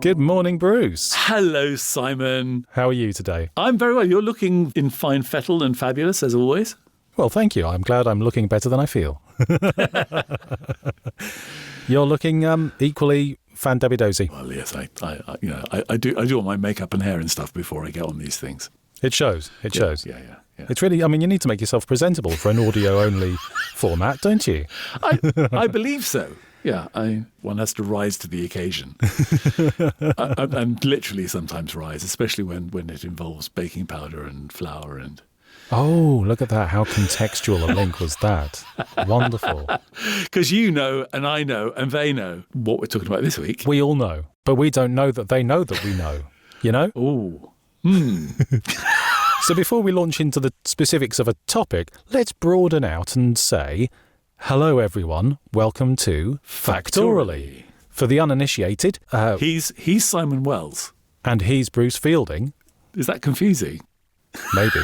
Good morning, Bruce. Hello, Simon. How are you today? I'm very well. You're looking in fine fettle and fabulous, as always. Well, thank you. I'm glad I'm looking better than I feel. You're looking equally fan-dabby-dozy. Well, yes, I do all my makeup and hair and stuff before I get on these things. It shows. It shows. Yeah. It's really, you need to make yourself presentable for an audio-only format, don't you? I believe so. Yeah, one has to rise to the occasion. And literally sometimes rise, especially when it involves baking powder and flour and... Oh, look at that. How contextual a link was that. Wonderful. Because you know, and I know, and they know what we're talking about this week. We all know, but we don't know that they know that we know, you know? Oh. So before we launch into the specifics of a topic, let's broaden out and say... Hello, everyone. Welcome to Factoraly. For the uninitiated... He's Simon Wells. And he's Bruce Fielding. Is that confusing? Maybe.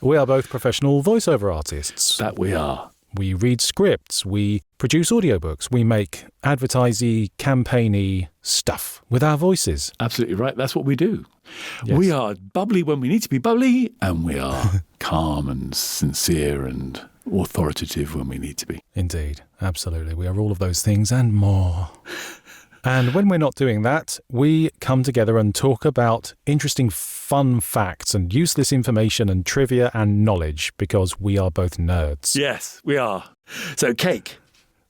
We are both professional voiceover artists. That we are. We read scripts. We produce audiobooks. We make advertisey, campaigny stuff with our voices. Absolutely right. That's what we do. Yes. We are bubbly when we need to be bubbly, and we are calm and sincere and... authoritative when we need to be. Indeed, absolutely. We are all of those things and more. And when we're not doing that, we come together and talk about interesting fun facts and useless information and trivia and knowledge because we are both nerds. Yes, we are. So, cake.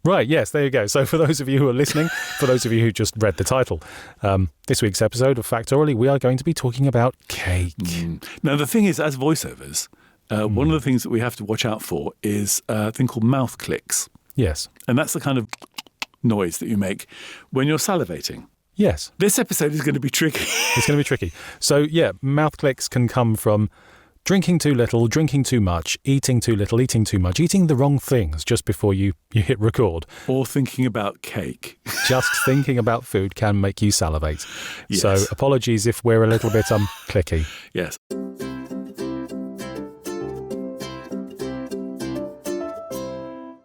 Right, yes, there you go. So for those of you who are listening, for those of you who just read the title, this week's episode of Factoraly, we are going to be talking about cake. Now, the thing is, as voiceovers... one of the things that we have to watch out for is a thing called mouth clicks. Yes. And that's the kind of noise that you make when you're salivating. Yes. This episode is going to be tricky. It's going to be tricky. So, yeah, mouth clicks can come from drinking too little, drinking too much, eating too little, eating too much, eating the wrong things just before you hit record. Or thinking about cake. Just thinking about food can make you salivate. Yes. So, apologies if we're a little bit clicky. Yes.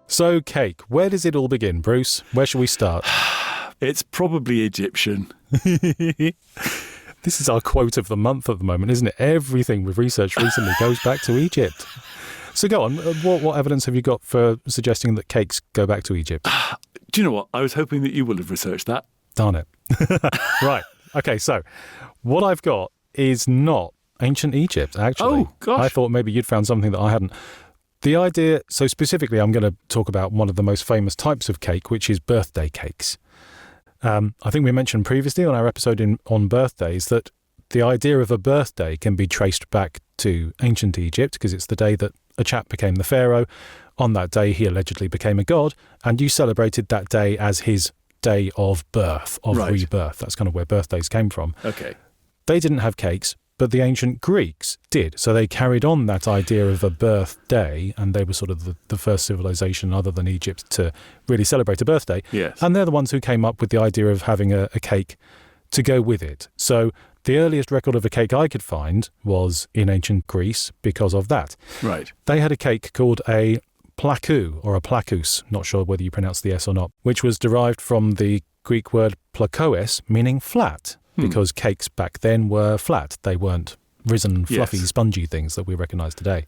So, cake, where does it all begin, Bruce? Where shall we start? It's probably Egyptian. This is our quote of the month at the moment, isn't it? Everything we've researched recently goes back to Egypt. So go on, what evidence have you got for suggesting that cakes go back to Egypt? Do you know what? I was hoping that you would have researched that. Darn it. Right. Okay, so what I've got is not ancient Egypt, actually. Oh, gosh. I thought maybe you'd found something that I hadn't. The idea, so specifically I'm going to talk about one of the most famous types of cake, which is birthday cakes. I think we mentioned previously on our episode on birthdays that the idea of a birthday can be traced back to ancient Egypt because it's the day that a chap became the pharaoh. On that day, he allegedly became a god, and you celebrated that day as his day of birth, of rebirth. That's kind of where birthdays came from. Okay. They didn't have cakes, but the ancient Greeks did. So they carried on that idea of a birthday, and they were sort of the first civilization other than Egypt to really celebrate a birthday. Yes. And they're the ones who came up with the idea of having a cake to go with it. So the earliest record of a cake I could find was in ancient Greece because of that. Right. They had a cake called a plakou or a plakous, not sure whether you pronounce the S or not, which was derived from the Greek word plakoes, meaning flat. Because cakes back then were flat. They weren't risen, fluffy, spongy things that we recognise today.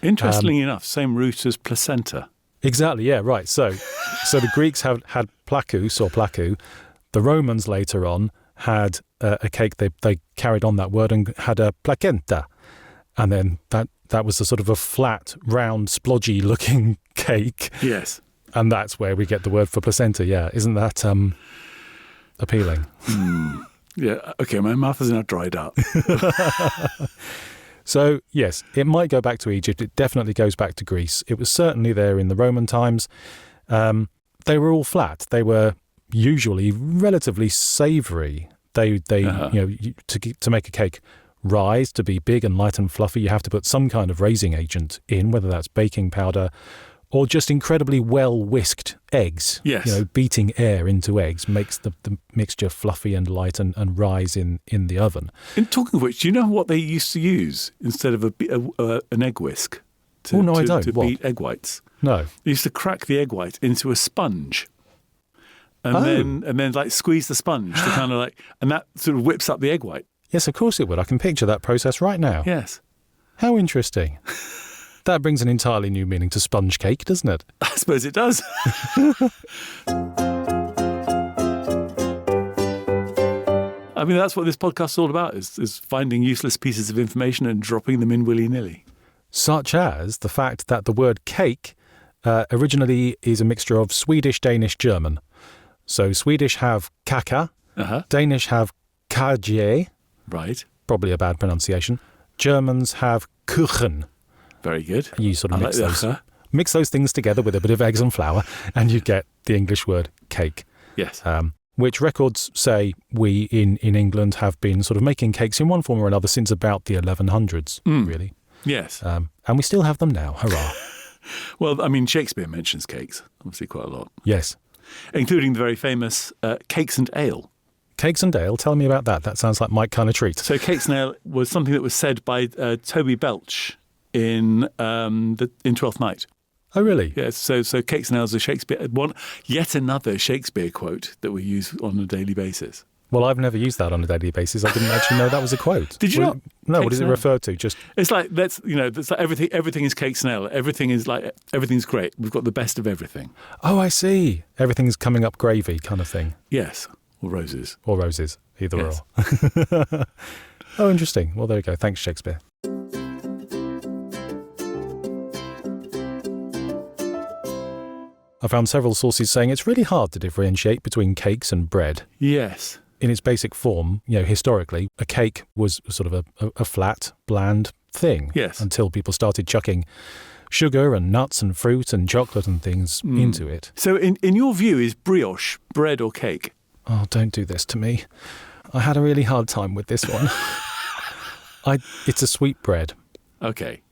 Interestingly enough, same root as placenta. Exactly, yeah, right. So the Greeks had plakous or plakou. The Romans later on had a cake, they carried on that word and had a placenta. And then that was a sort of a flat, round, splodgy looking cake. Yes. And that's where we get the word for placenta, yeah. Isn't that appealing? Yeah, okay, my mouth has now dried up. So, yes, it might go back to Egypt. It definitely goes back to Greece. It was certainly there in the Roman times. They were all flat. They were usually relatively savoury. They to make a cake rise, to be big and light and fluffy, you have to put some kind of raising agent in, whether that's baking powder or just incredibly well whisked eggs. Yes. Beating air into eggs makes the mixture fluffy and light and rise in the oven. In talking of which, do you know what they used to use instead of an egg whisk I don't. to beat egg whites? No. They used to crack the egg white into a sponge and then like squeeze the sponge to kind of like, and that sort of whips up the egg white. Yes, of course it would. I can picture that process right now. Yes. How interesting. That brings an entirely new meaning to sponge cake, doesn't it? I suppose it does. I mean, that's what this podcast's all about, is finding useless pieces of information and dropping them in willy-nilly. Such as the fact that the word cake originally is a mixture of Swedish, Danish, German. So Swedish have kaka, Danish have kage, right? Probably a bad pronunciation. Germans have kuchen. Very good. You sort of like mix those things together with a bit of eggs and flour, and you get the English word cake. Yes. Which records say we in England have been sort of making cakes in one form or another since about the 1100s, really. Yes. And we still have them now. Hurrah. Well, I mean, Shakespeare mentions cakes, obviously quite a lot. Yes. Including the very famous Cakes and Ale. Cakes and Ale, tell me about that. That sounds like my kind of treat. So Cakes and Ale was something that was said by Toby Belch in Twelfth Night. Oh, really? Yes. So Cakes and Ale is a Shakespeare yet another Shakespeare quote that we use on a daily basis. Well, I've never used that on a daily basis. I didn't actually know that was a quote. Did you not? No. Cakes what does it refer to? Just it's like that's like everything is Cakes and Ale. Everything's great. We've got the best of everything. Oh, I see. Everything's coming up gravy kind of thing. Yes. Or roses. Or roses. Either yes. or. Oh, interesting. Well, there you go. Thanks, Shakespeare. I found several sources saying it's really hard to differentiate between cakes and bread. Yes. In its basic form, historically, a cake was sort of a flat, bland thing. Yes. Until people started chucking sugar and nuts and fruit and chocolate and things into it. So in your view, is brioche bread or cake? Oh, don't do this to me. I had a really hard time with this one. It's a sweet bread. Okay.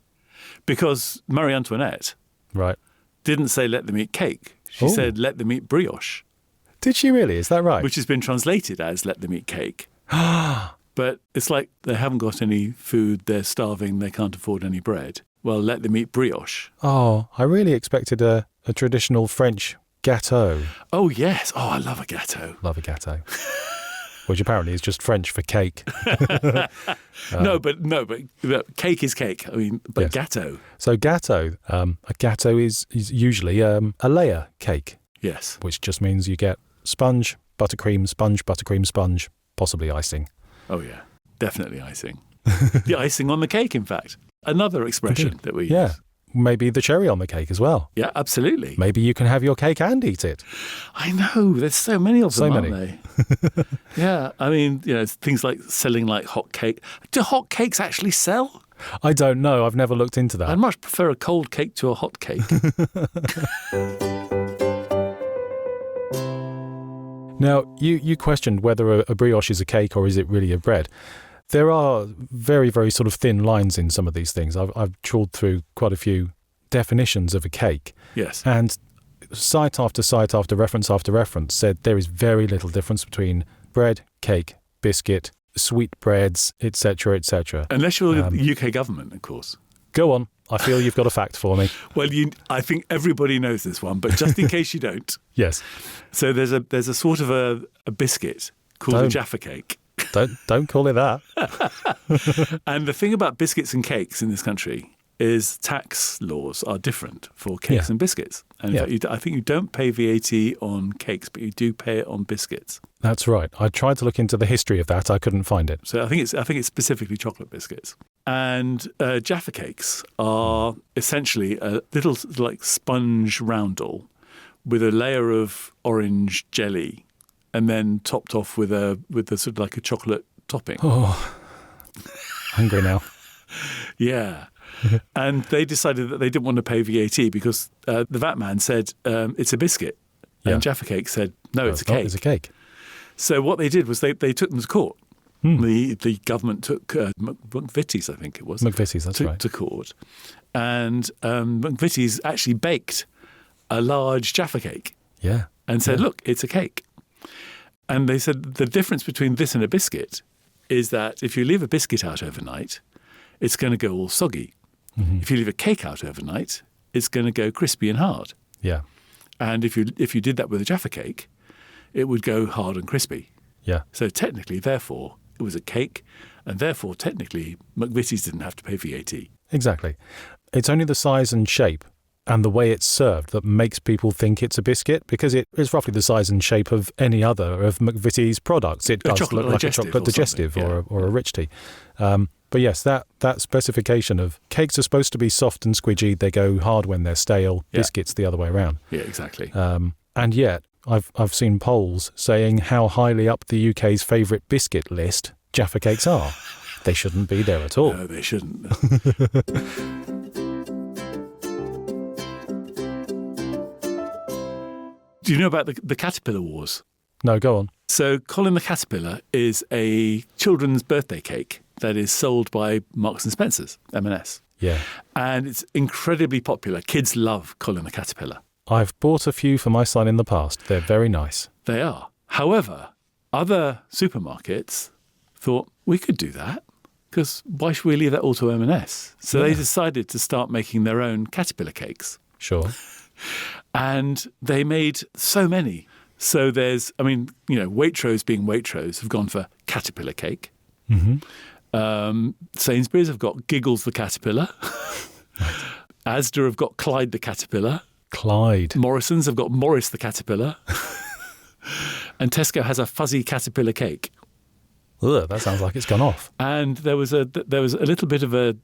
Because Marie Antoinette right. didn't say let them eat cake. She said let them eat brioche. Did she really? Is that right? Which has been translated as let them eat cake. But it's like they haven't got any food, they're starving, they can't afford any bread. Well, let them eat brioche. Oh, I really expected a traditional French gâteau. Oh, yes. Oh, I love a gâteau. Love a gâteau. Which apparently is just French for cake. No, but cake is cake. I mean, but yes. Gâteau. So gâteau, a gâteau is usually a layer cake. Yes. Which just means you get sponge, buttercream, sponge, possibly icing. Oh, yeah. Definitely icing. The icing on the cake, in fact. Another expression that we use. Maybe the cherry on the cake as well. Yeah, absolutely. Maybe you can have your cake and eat it. I know. There's so many of them, aren't many. they? Yeah. I mean, things like selling like hot cake. Do hot cakes actually sell? I don't know. I've never looked into that. I'd much prefer a cold cake to a hot cake. Now, you questioned whether a brioche is a cake or is it really a bread. There are very, very sort of thin lines in some of these things. I've trawled through quite a few definitions of a cake. Yes. And site after site after reference said there is very little difference between bread, cake, biscuit, sweetbreads, etc., etc. Unless you're the UK government, of course. Go on. I feel you've got a fact for me. Well, I think everybody knows this one, but just in case you don't. Yes. So there's a sort of a biscuit called a Jaffa cake. Don't call it that. And the thing about biscuits and cakes in this country is tax laws are different for cakes and biscuits. And in fact, I think you don't pay VAT on cakes, but you do pay it on biscuits. That's right. I tried to look into the history of that. I couldn't find it. So I think it's specifically chocolate biscuits. And Jaffa cakes are essentially a little like sponge roundel with a layer of orange jelly, and then topped off with a sort of like a chocolate topping. Oh, hungry now. Yeah. And they decided that they didn't want to pay VAT because the VAT man said it's a biscuit. And Jaffa Cake said, no, it's a cake. It's a cake. So what they did was they took them to court. The government took McVitie's, I think it was. McVitie's, that's right. To court. And McVitie's actually baked a large Jaffa Cake. Yeah. And said, look, it's a cake. And they said the difference between this and a biscuit is that if you leave a biscuit out overnight, it's going to go all soggy. Mm-hmm. If you leave a cake out overnight, it's going to go crispy and hard. Yeah. And if you did that with a Jaffa Cake, it would go hard and crispy. Yeah. So technically, therefore, it was a cake, and therefore, technically, McVitie's didn't have to pay VAT. Exactly. It's only the size and shape and the way it's served that makes people think it's a biscuit, because it is roughly the size and shape of any other of McVitie's products. It does look like a chocolate digestive or a rich tea. But yes, that specification of cakes are supposed to be soft and squidgy, they go hard when they're stale, biscuits the other way around. Yeah, exactly. And yet, I've seen polls saying how highly up the UK's favourite biscuit list Jaffa cakes are. They shouldn't be there at all. No, they shouldn't. Do you know about the Caterpillar Wars? No, go on. So Colin the Caterpillar is a children's birthday cake that is sold by Marks and Spencer's, M&S. Yeah. And it's incredibly popular. Kids love Colin the Caterpillar. I've bought a few for my son in the past. They're very nice. They are. However, other supermarkets thought, we could do that, because why should we leave that all to M&S? So they decided to start making their own Caterpillar cakes. Sure. And they made so many. So there's, Waitrose being Waitrose have gone for Caterpillar cake. Mm-hmm. Sainsbury's have got Giggles the Caterpillar. Asda have got Clyde the Caterpillar. Clyde. Morrison's have got Morris the Caterpillar. And Tesco has a fuzzy caterpillar cake. Ugh, that sounds like it's gone off. And there was a little bit of a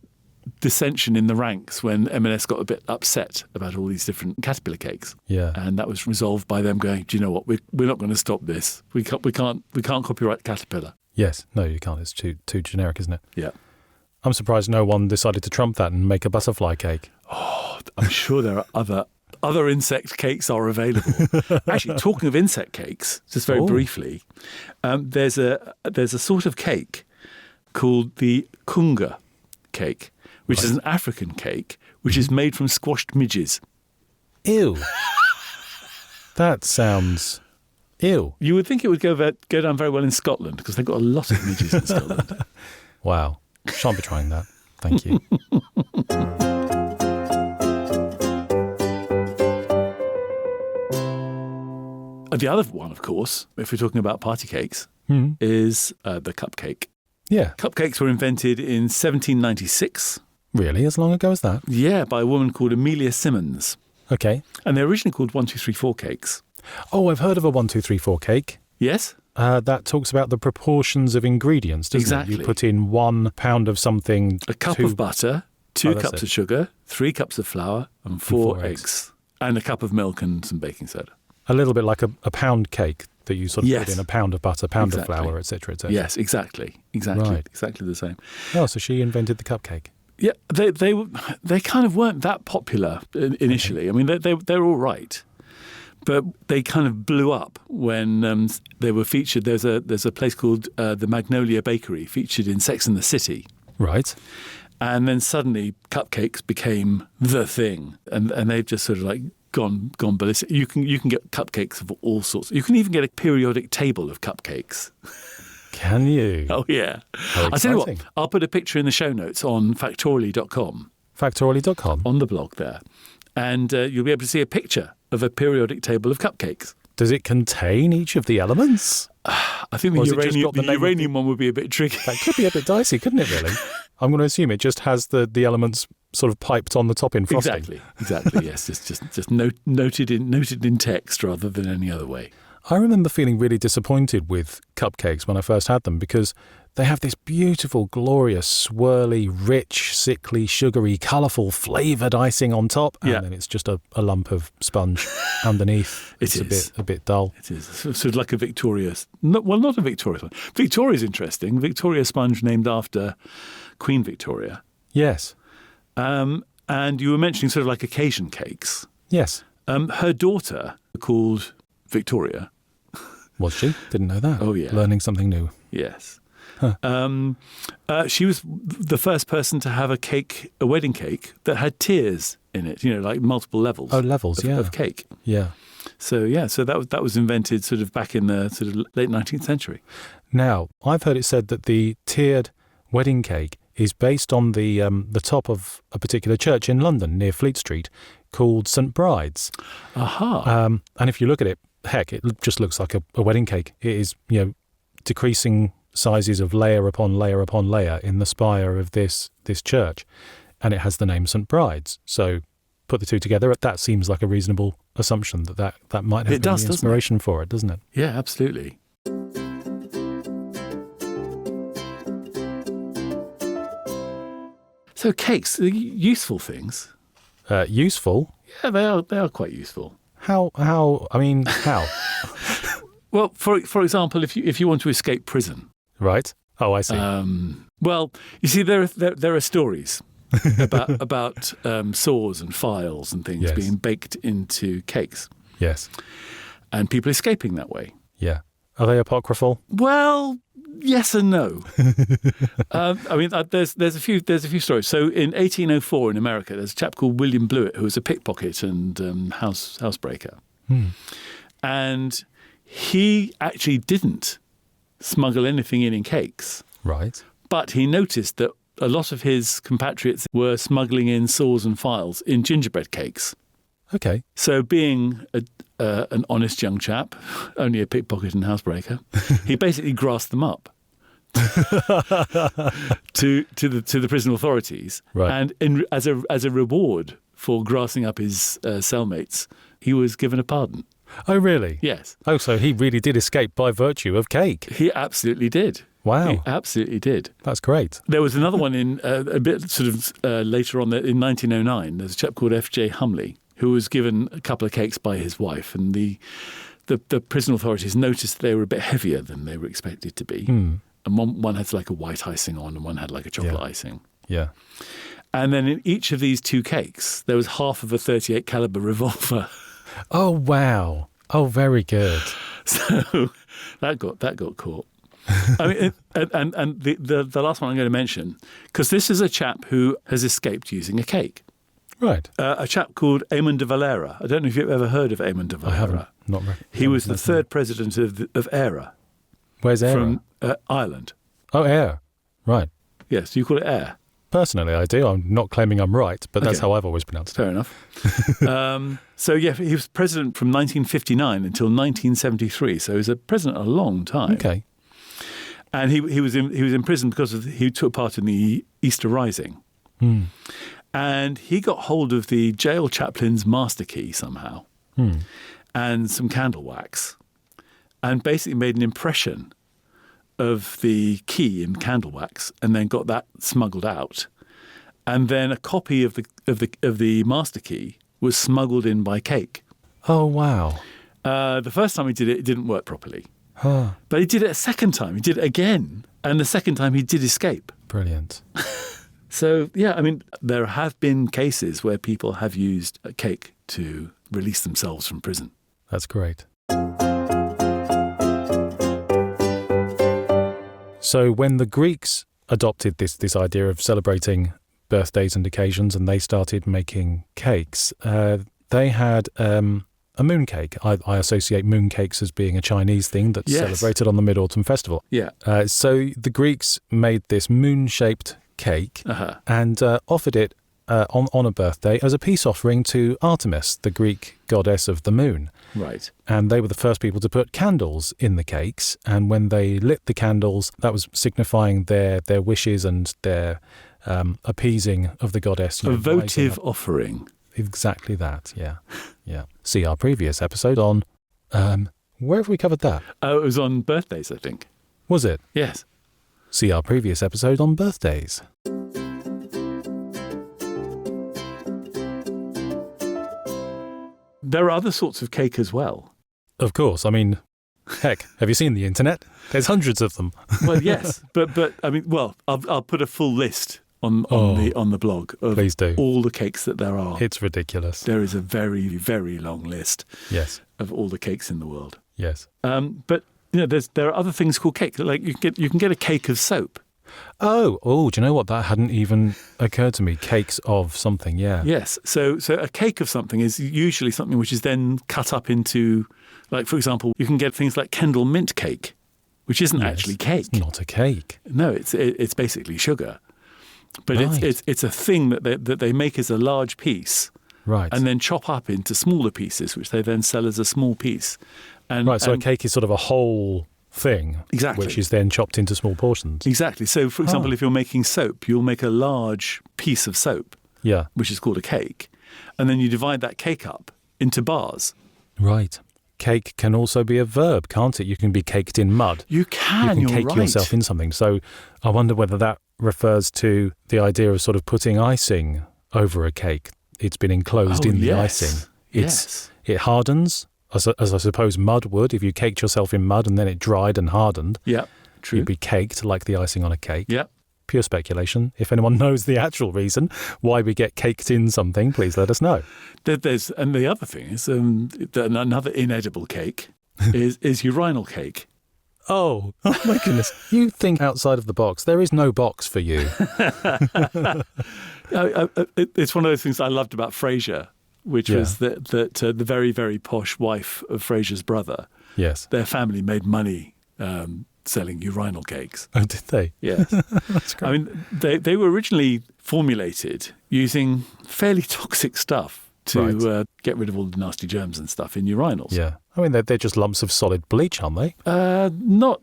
dissension in the ranks when M&S got a bit upset about all these different caterpillar cakes. Yeah. And that was resolved by them going, do you know what? We're not going to stop this. We can't copyright Caterpillar. Yes. No, you can't. It's too generic, isn't it? Yeah. I'm surprised no one decided to trump that and make a butterfly cake. Oh, I'm sure there are other insect cakes are available. Actually, talking of insect cakes, just very briefly, there's a sort of cake called the kunga cake, which is an African cake, which is made from squashed midges. Ew. That sounds ew. You would think it would go down very well in Scotland, because they've got a lot of midges in Scotland. Wow. Shan't be trying that. Thank you. The other one, of course, if we're talking about party cakes, is the cupcake. Yeah. Cupcakes were invented in 1796. Really? As long ago as that? Yeah, by a woman called Amelia Simmons. Okay. And they're originally called 1, 2, 3, 4 cakes. Oh, I've heard of a 1, 2, 3, 4 cake. Yes? That talks about the proportions of ingredients, doesn't Exactly. it? You put in 1 pound of something. A cup of butter, 2 cups of sugar, 3 cups of flour, and 4 eggs. And a cup of milk and some baking soda. A little bit like a pound cake that you sort of Yes. put in a pound of butter, pound Exactly. of flour, etc., etc. Yes, exactly. Right. Exactly the same. Oh, so she invented the cupcake. Yeah, they kind of weren't that popular initially. Okay. I mean, they're all right, but they kind of blew up when they were featured. There's a place called the Magnolia Bakery, featured in Sex and the City. Right. And then suddenly cupcakes became the thing, and they've just sort of like gone ballistic. You can get cupcakes of all sorts. You can even get a periodic table of cupcakes. Can you? Oh, yeah. How I'll tell you exciting. what, I'll put a picture in the show notes on Factoraly.com. Factoraly.com. On the blog there. And you'll be able to see a picture of a periodic table of cupcakes. Does it contain each of the elements? I think Or the has it just got the name of uranium one would be a bit tricky. That could be a bit dicey, couldn't it, really? I'm going to assume it just has the elements sort of piped on the top in frosting. Exactly. Yes, just noted in text rather than any other way. I remember feeling really disappointed with cupcakes when I first had them, because they have this beautiful, glorious, swirly, rich, sickly, sugary, colourful, flavoured icing on top, and then it's just a lump of sponge underneath. It's a bit dull. It is sort of like a Victoria's. Not a Victoria's one. Victoria's interesting. Victoria sponge named after Queen Victoria. Yes. And you were mentioning sort of like occasion cakes. Yes. Her daughter, called Victoria. Was she? Didn't know that. Oh, yeah. Learning something new. Yes. Huh. She was the first person to have a wedding cake that had tiers in it, like multiple levels. Oh, levels, of cake. Yeah. So that was invented sort of back in the sort of late 19th century. Now, I've heard it said that the tiered wedding cake is based on the top of a particular church in London near Fleet Street called St Bride's. Aha. And if you look at it, heck, it just looks like a wedding cake. It is, decreasing sizes of layer upon layer upon layer in the spire of this church. And it has the name St. Bride's. So put the two together, that seems like a reasonable assumption that might have been the inspiration for it, doesn't it? Yeah, absolutely. So cakes, useful things. Useful? Yeah, they are quite useful. How? Well, for example, if you want to escape prison. Right. Oh, I see. Well, you see, there are stories about saws and files and things being baked into cakes. Yes. And people escaping that way. Yeah. Are they apocryphal? Well, yes and no. There's a few stories. So in 1804 in America, there's a chap called William Blewett who was a pickpocket and housebreaker. And he actually didn't smuggle anything in cakes. Right. But he noticed that a lot of his compatriots were smuggling in saws and files in gingerbread cakes. Okay. So being an honest young chap, only a pickpocket and housebreaker, he basically grasped them up to the prison authorities. Right. And as a reward for grasping up his cellmates, he was given a pardon. Oh, really? Yes. Oh, so he really did escape by virtue of cake. He absolutely did. Wow. He absolutely did. That's great. There was another one in a bit sort of later on in 1909. There's a chap called F.J. Humley who was given a couple of cakes by his wife, and the prison authorities noticed that they were a bit heavier than they were expected to be. And one had like a white icing on and one had like a chocolate icing. Yeah. And then in each of these two cakes, there was half of a .38 caliber revolver. Oh, wow. Oh, very good. So that got caught. I mean, and the last one I'm going to mention, because this is a chap who has escaped using a cake. Right. A chap called Eamon de Valera. I don't know if you've ever heard of Eamon de Valera. I haven't. Not really. He was the third president of Eire. Where's Eire? From Ireland. Oh, Eire. Right. Yes, you call it Eire. Personally, I do. I'm not claiming I'm right, but that's how I've always pronounced it. Fair enough. So, yeah, he was president from 1959 until 1973. So he was a president a long time. Okay. And he was in prison because he took part in the Easter Rising. And he got hold of the jail chaplain's master key somehow and some candle wax and basically made an impression of the key in candle wax and then got that smuggled out. And then a copy of the master key was smuggled in by cake. Oh, wow. The first time he did it, it didn't work properly. But he did it a second time. He did it again. And the second time he did escape. Brilliant. So, yeah, I mean, there have been cases where people have used a cake to release themselves from prison. That's great. So when the Greeks adopted this idea of celebrating birthdays and occasions and they started making cakes, they had a mooncake. I associate mooncakes as being a Chinese thing that's celebrated on the Mid-Autumn Festival. Yeah. So the Greeks made this moon-shaped cake and offered it on a birthday as a peace offering to Artemis, the Greek goddess of the moon. Right. And they were the first people to put candles in the cakes. And when they lit the candles, that was signifying their wishes and their appeasing of the goddess. A votive offering. Exactly that, yeah. Yeah. See our previous episode on... where have we covered that? Oh, it was on birthdays, I think. Was it? Yes. See our previous episode on birthdays. There are other sorts of cake as well. Of course. I mean, heck, have you seen the internet? There's hundreds of them. Well, yes. But I mean, well, I'll put a full list on the blog of please do. All the cakes that there are. It's ridiculous. There is a very, very long list of all the cakes in the world. Yes. But there are other things called cake. Like you can get a cake of soap. Oh, do you know what? That hadn't even occurred to me. Cakes of something, yeah. Yes. So a cake of something is usually something which is then cut up into, like, for example, you can get things like Kendal mint cake, which isn't actually cake. It's not a cake. No, it's basically sugar. But right. it's a thing that they make as a large piece. Right. And then chop up into smaller pieces, which they then sell as a small piece. And, Right, so a and cake is sort of a whole thing, Exactly. which is then chopped into small portions. Exactly. So, for example, if you're making soap, you'll make a large piece of soap, Yeah, which is called a cake, and then you divide that cake up into bars. right. Cake can also be a verb, can't it? You can be caked in mud. You can, You can you're cake right. yourself in something. So I wonder whether that refers to the idea of sort of putting icing over a cake. It's been enclosed in the icing. Yes. It hardens, as I suppose mud would. If you caked yourself in mud and then it dried and hardened, Yeah, true. you'd be caked like the icing on a cake. Yeah. Pure speculation. If anyone knows the actual reason why we get caked in something, please let us know. And the other thing is that another inedible cake is urinal cake. Oh my goodness. You think outside of the box. There is no box for you. It's one of those things I loved about Frasier, which was that the very, very posh wife of Frasier's brother, Yes. their family made money selling urinal cakes. Oh, did they? Yes. That's great. I mean, they were originally formulated using fairly toxic stuff to get rid of all the nasty germs and stuff in urinals. Yeah. I mean, they're just lumps of solid bleach, aren't they? Not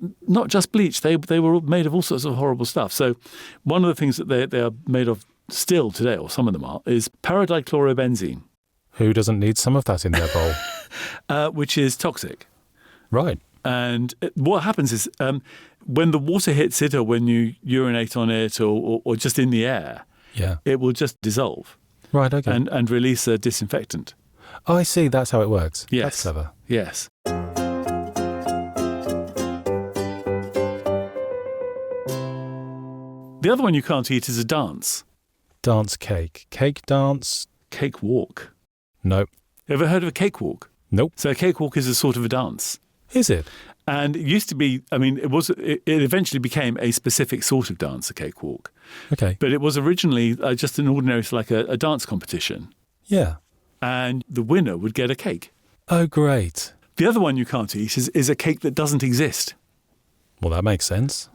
just bleach. They were made of all sorts of horrible stuff. So one of the things that they are made of still today, or some of them are, is paradichlorobenzene, Who doesn't need some of that in their bowl? which is toxic. Right. And what happens is when the water hits it, or when you urinate on it, or just in the air, Yeah. it will just dissolve Right, okay. and release a disinfectant. Oh, I see. That's how it works. Yes. That's clever. Yes. The other one you can't eat is a dance. Dance cake. Cake dance? Cake walk. Nope. Ever heard of a cakewalk? Nope. So a cakewalk is a sort of a dance. Is it? And it used to be, I mean, it eventually became a specific sort of dance, a cakewalk. Okay. But it was originally just an ordinary, like a dance competition. Yeah. And the winner would get a cake. Oh, great. The other one you can't eat is a cake that doesn't exist. Well, that makes sense.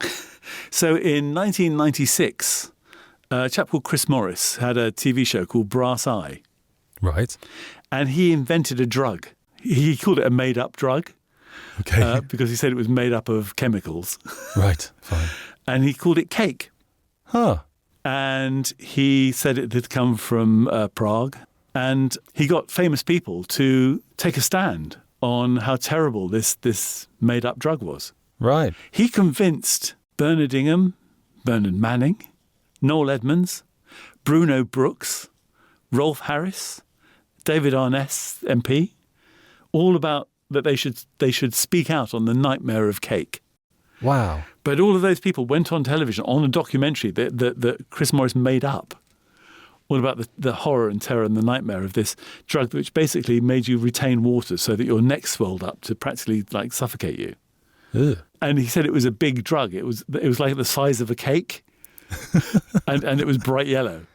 So in 1996, a chap called Chris Morris had a TV show called Brass Eye. Right. And he invented a drug. He called it a made-up drug. Okay. Because he said it was made up of chemicals. Right. Fine. And he called it cake. Huh. And he said it had come from Prague. And he got famous people to take a stand on how terrible this made-up drug was. Right. He convinced Bernard Ingham, Bernard Manning, Noel Edmonds, Bruno Brooks, Rolf Harris, David Arness, MP, all about that they should speak out on the nightmare of cake. Wow. But all of those people went on television on a documentary that Chris Morris made up, all about the horror and terror and the nightmare of this drug, which basically made you retain water so that your neck swelled up to practically like suffocate you. Ugh. And he said it was a big drug. It was like the size of a cake, and it was bright yellow.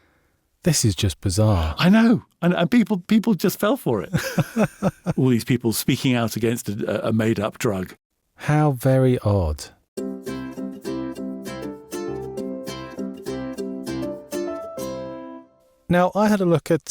This is just bizarre. I know, and people just fell for it. All these people speaking out against a made-up drug. How very odd. Now, I had a look at,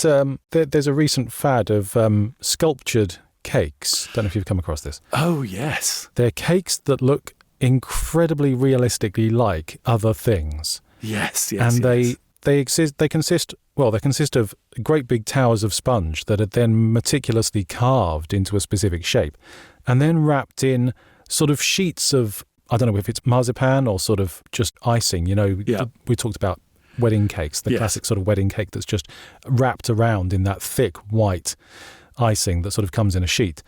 there's a recent fad of sculptured cakes. Don't know if you've come across this. Oh, yes. They're cakes that look incredibly realistically like other things. Yes, yes, And yes. they consist of great big towers of sponge that are then meticulously carved into a specific shape and then wrapped in sort of sheets of, I don't know if it's marzipan or sort of just icing. You know, Yeah. we talked about wedding cakes, the Yes. classic sort of wedding cake that's just wrapped around in that thick white icing that sort of comes in a sheet.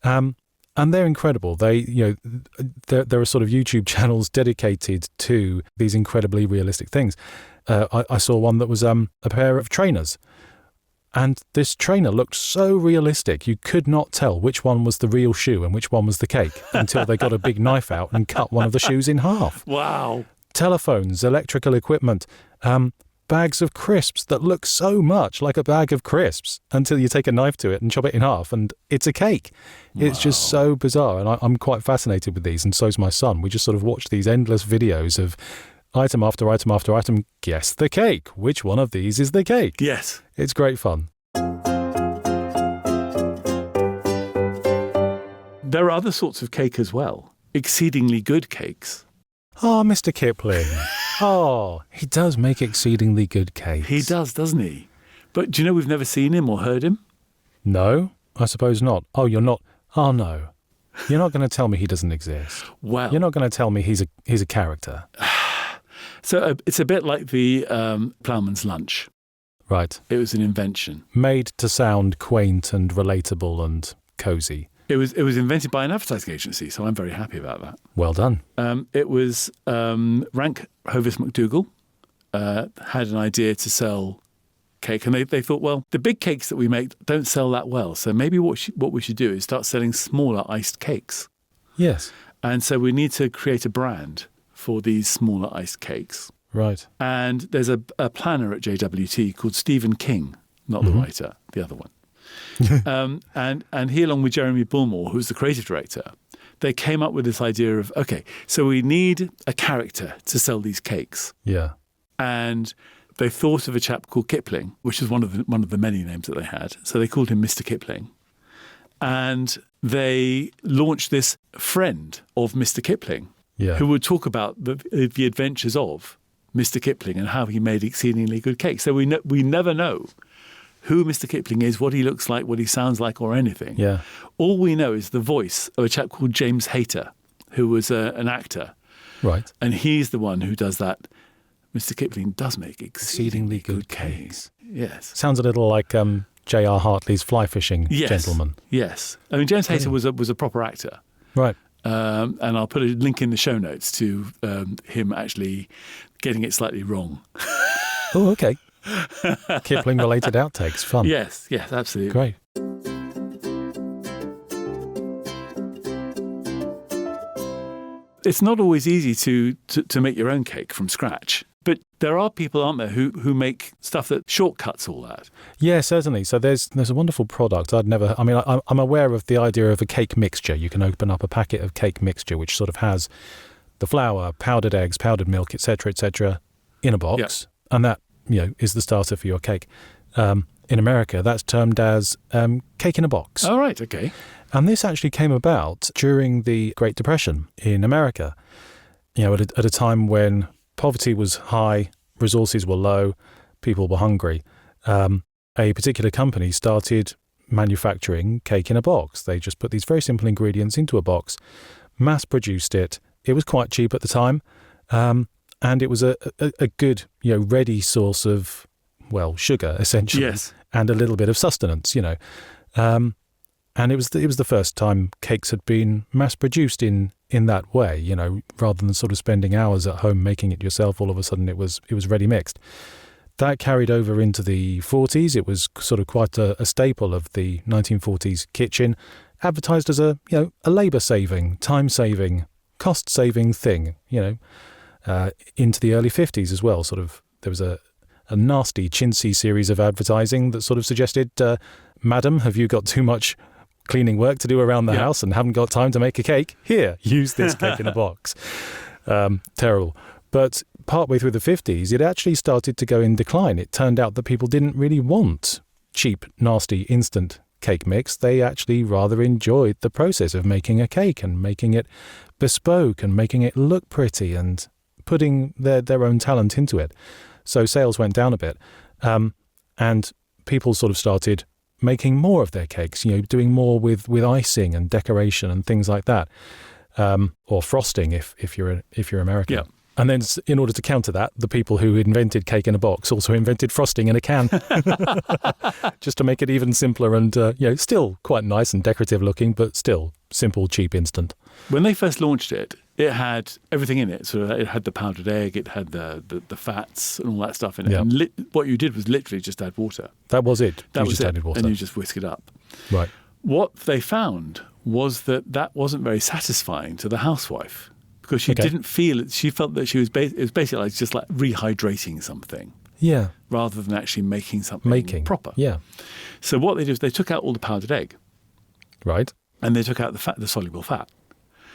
And they're incredible. There are sort of YouTube channels dedicated to these incredibly realistic things. I saw one that was a pair of trainers. And this trainer looked so realistic, you could not tell which one was the real shoe and which one was the cake until they got a big knife out and cut one of the shoes in half. Wow. Telephones, electrical equipment, bags of crisps that look so much like a bag of crisps until you take a knife to it and chop it in half and it's a cake. It's just so bizarre. And I'm quite fascinated with these, and so's my son. We just sort of watch these endless videos of item after item after item. Guess the cake. Which one of these is the cake? Yes. It's great fun. There are other sorts of cake as well. Exceedingly good cakes. Oh, Mr. Kipling. Oh, he does make exceedingly good cakes. He does, doesn't he? But do you know we've never seen him or heard him? No, I suppose not. Oh, you're not. Oh, no. You're not going to tell me he doesn't exist. Well, You're not going to tell me he's a character. So it's a bit like the ploughman's lunch. Right. It was an invention. Made to sound quaint and relatable and cosy. It was invented by an advertising agency, so I'm very happy about that. Well done. It was Rank Hovis McDougall had an idea to sell cake, and they thought, well, the big cakes that we make don't sell that well, so maybe what we should do is start selling smaller iced cakes. Yes. And so we need to create a brand for these smaller iced cakes. Right. And there's a planner at JWT called Stephen King, not the writer, the other one. And he, along with Jeremy Bullmore, who's the creative director, they came up with this idea of, okay, so we need a character to sell these cakes. Yeah. And they thought of a chap called Kipling, which is one of the many names that they had. So they called him Mr. Kipling. And they launched this friend of Mr. Kipling, who would talk about the adventures of Mr. Kipling and how he made exceedingly good cakes. So we never know who Mr. Kipling is, what he looks like, what he sounds like, or anything. Yeah. All we know is the voice of a chap called James Hayter, who was an actor. Right. And he's the one who does that. Mr. Kipling does make exceedingly good cakes. Yes. Sounds a little like J.R. Hartley's fly fishing gentleman. Yes. I mean, James Hayter was a proper actor. Right. And I'll put a link in the show notes to him actually getting it slightly wrong. Oh, okay. Kipling-related outtakes. Fun. Yes, absolutely. Great. It's not always easy to make your own cake from scratch. But there are people, aren't there, who make stuff that shortcuts all that. Yeah, certainly. So there's a wonderful product. I'm aware of the idea of a cake mixture. You can open up a packet of cake mixture, which sort of has the flour, powdered eggs, powdered milk, etc., in a box. Yeah. And that, is the starter for your cake. In America, that's termed as cake in a box. Oh, right, okay. And this actually came about during the Great Depression in America, at a time when poverty was high, resources were low, people were hungry. A particular company started manufacturing cake in a box. They just put these very simple ingredients into a box, mass-produced it. It was quite cheap at the time, and it was a good, ready source of, sugar, essentially. Yes. And a little bit of sustenance, and it was the first time cakes had been mass-produced in that way, rather than sort of spending hours at home making it yourself. All of a sudden it was ready mixed. That carried over into the 40s. It was sort of quite a staple of the 1940s kitchen, advertised as a labour-saving, time-saving, cost-saving thing, into the early 50s as well. Sort of there was a nasty, chintzy series of advertising that sort of suggested, Madam, have you got too much cleaning work to do around the house and haven't got time to make a cake? Here, use this cake in a box. Terrible. But partway through the 50s, it actually started to go in decline. It turned out that people didn't really want cheap, nasty, instant cake mix. They actually rather enjoyed the process of making a cake and making it bespoke and making it look pretty and putting their own talent into it. So sales went down a bit. And people sort of started making more of their cakes, doing more with icing and decoration and things like that, or frosting if you're American. Yeah. And then, in order to counter that, the people who invented cake in a box also invented frosting in a can, just to make it even simpler and still quite nice and decorative looking, but still simple, cheap, instant. When they first launched it, it had everything in it. So it had the powdered egg, it had the fats and all that stuff in it. Yeah. And what you did was literally just add water. That was it. Added water. And you just whisk it up. Right. What they found was that wasn't very satisfying to the housewife because she didn't feel it. She felt that she was it was basically like just like rehydrating something. Yeah. Rather than actually making something proper. Yeah. So what they did is they took out all the powdered egg. Right. And they took out the soluble fat.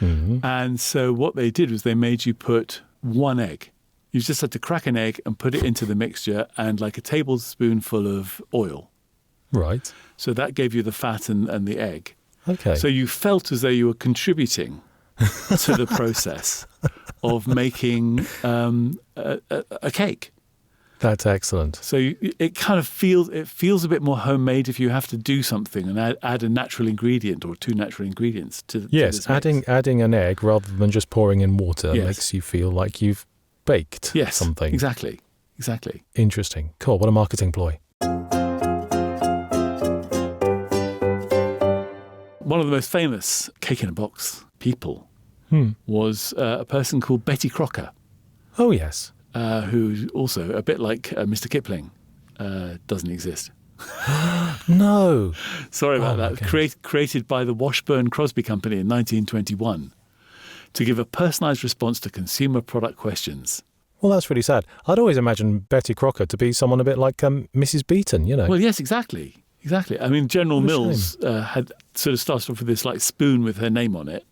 Mm-hmm. And so what they did was they made you put one egg. You just had to crack an egg and put it into the mixture and like a tablespoonful of oil. Right. So that gave you the fat and the egg. Okay. So you felt as though you were contributing to the process of making a cake. That's excellent. So it kind of feels a bit more homemade if you have to do something and add a natural ingredient or two natural ingredients to Yes, this mix. adding an egg rather than just pouring in water Yes. makes you feel like you've baked something. Exactly. Interesting. Cool. What a marketing ploy. One of the most famous cake in a box people was a person called Betty Crocker, Oh, yes. who also, a bit like Mr. Kipling, doesn't exist. No. Sorry about my that. Created by the Washburn Crosby Company in 1921 to give a personalised response to consumer product questions. Well, that's really sad. I'd always imagined Betty Crocker to be someone a bit like Mrs. Beeton, you know. Well, yes, exactly. I mean, General What a Mills had sort of started off with this like spoon with her name on it.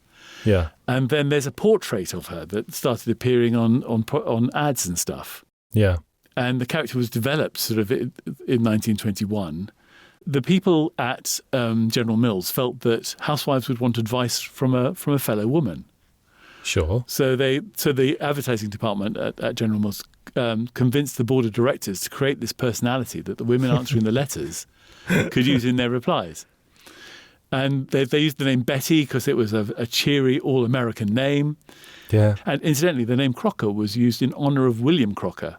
Yeah. And then there's a portrait of her that started appearing on ads and stuff. Yeah. And the character was developed sort of in 1921. The people at General Mills felt that housewives would want advice from a fellow woman. Sure. So the advertising department at General Mills convinced the board of directors to create this personality that the women answering the letters could use in their replies. And they used the name Betty because it was a cheery, all-American name. Yeah. And incidentally, the name Crocker was used in honour of William Crocker,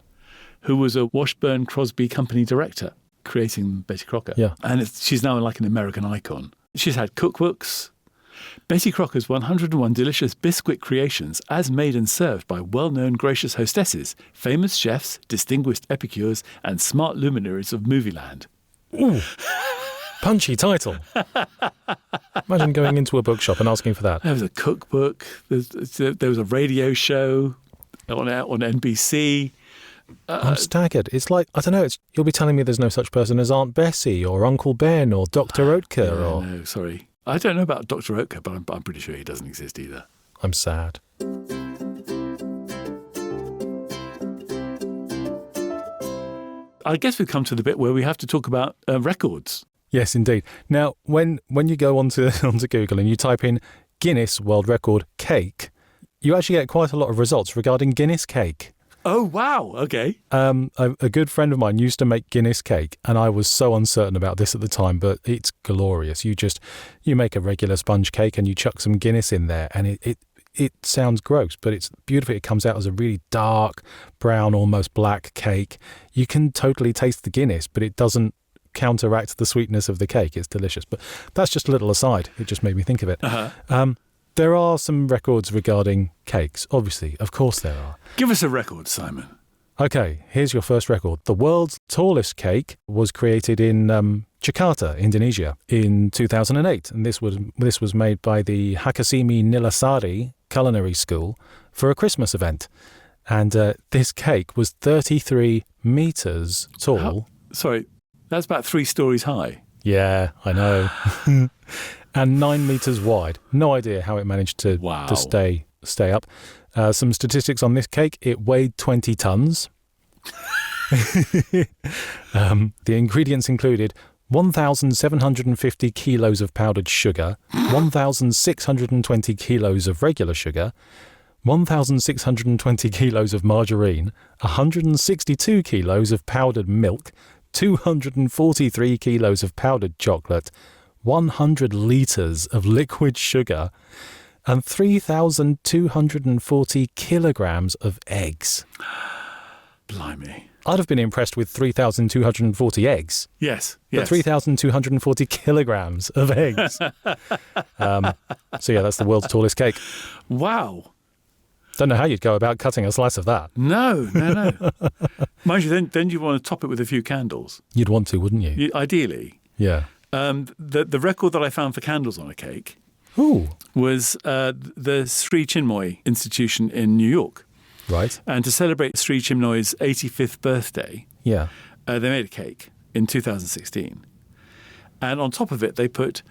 who was a Washburn Crosby Company director, creating Betty Crocker. Yeah. And she's now like an American icon. She's had cookbooks. Betty Crocker's 101 delicious biscuit creations as made and served by well-known gracious hostesses, famous chefs, distinguished epicures, and smart luminaries of movieland. Ooh. Punchy title. Imagine going into a bookshop and asking for that. There was a cookbook. There was a radio show on NBC. I'm staggered. It's like, I don't know, you'll be telling me there's no such person as Aunt Bessie or Uncle Ben or Dr. Oetker or... No, sorry. I don't know about Dr. Oetker, but I'm pretty sure he doesn't exist either. I'm sad. I guess we've come to the bit where we have to talk about records. Yes, indeed. Now, when you go onto Google and you type in Guinness World Record cake, you actually get quite a lot of results regarding Guinness cake. Oh, wow. Okay. A good friend of mine used to make Guinness cake, and I was so uncertain about this at the time, but it's glorious. You make a regular sponge cake and you chuck some Guinness in there, and it sounds gross, but it's beautiful. It comes out as a really dark, brown, almost black cake. You can totally taste the Guinness, but it doesn't counteract the sweetness of the cake. It's delicious. But that's just a little aside. It just made me think of it. Uh-huh. There are some records regarding cakes, obviously. Of course there are. Give us a record, Simon. Okay, here's your first record. The world's tallest cake was created in Jakarta, Indonesia, in 2008. And this was made by the Hakasimi Nilasari Culinary School for a Christmas event. And this cake was 33 metres tall. Sorry, that's about 3 stories high. Yeah, I know. And 9 metres wide. No idea how it managed to stay up. Some statistics on this cake. It weighed 20 tonnes. The ingredients included 1,750 kilos of powdered sugar, 1,620 kilos of regular sugar, 1,620 kilos of margarine, 162 kilos of powdered milk, 243 kilos of powdered chocolate, 100 litres of liquid sugar, and 3,240 kilograms of eggs. Blimey. I'd have been impressed with 3,240 eggs. Yes. But 3,240 kilograms of eggs. So yeah, that's the world's tallest cake. Wow. Don't know how you'd go about cutting a slice of that. No. Mind you, then you want to top it with a few candles. You'd want to, wouldn't you? Ideally. Yeah. The record that I found for candles on a cake was the Sri Chinmoy Institution in New York. Right. And to celebrate Sri Chinmoy's 85th birthday, they made a cake in 2016. And on top of it, they put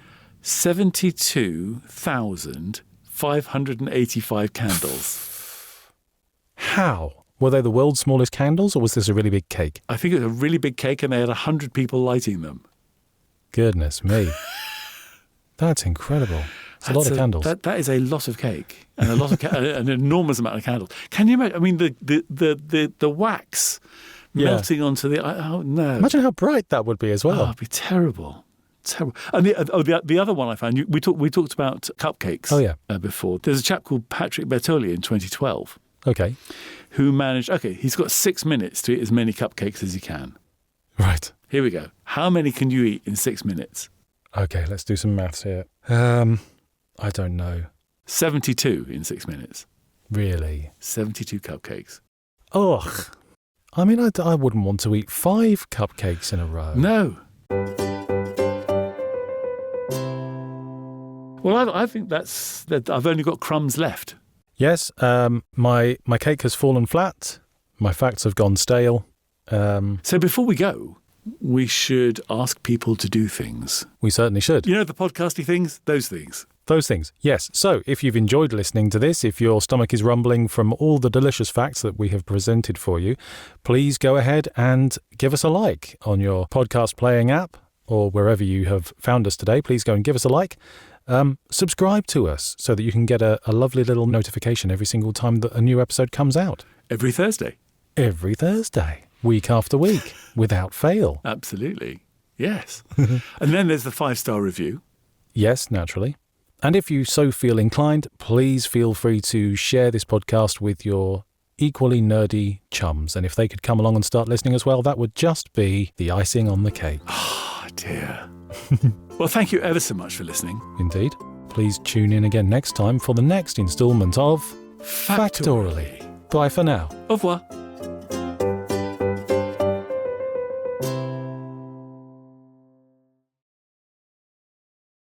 72,585 candles. How? Were they the world's smallest candles, or was this a really big cake? I think it was a really big cake, and they had 100 people lighting them. Goodness me. That's incredible. It's a lot of candles. That is a lot of cake and a lot of an enormous amount of candles. Can you imagine? I mean, the wax melting onto the. Oh no! Imagine how bright that would be as well. Oh, it'd be terrible. Terrible. And the other one I found, we talked about cupcakes. Oh yeah. Before. There's a chap called Patrick Bertoli in 2012. Okay. Who managed? Okay, he's got 6 minutes to eat as many cupcakes as he can. Right. Here we go. How many can you eat in 6 minutes? Okay, let's do some maths here. I don't know. 72 in 6 minutes. Really? 72 cupcakes. Ugh. I mean, I wouldn't want to eat 5 cupcakes in a row. No. Well, I think that I've only got crumbs left. Yes, my cake has fallen flat. My facts have gone stale. So before we go, we should ask people to do things. We certainly should. You know, the podcasty things? Those things. Those things, yes. So if you've enjoyed listening to this, if your stomach is rumbling from all the delicious facts that we have presented for you, please go ahead and give us a like on your podcast playing app or wherever you have found us today. Please go and give us a like. Subscribe to us so that you can get a lovely little notification every single time that a new episode comes out. Every Thursday. Every Thursday, week after week, without fail. Absolutely. Yes. And then there's the 5-star review. Yes, naturally. And if you so feel inclined, please feel free to share this podcast with your equally nerdy chums. And if they could come along and start listening as well, that would just be the icing on the cake. Oh, dear. Well, thank you ever so much for listening. Indeed. Please tune in again next time for the next instalment of Factoraly. Bye for now. Au revoir.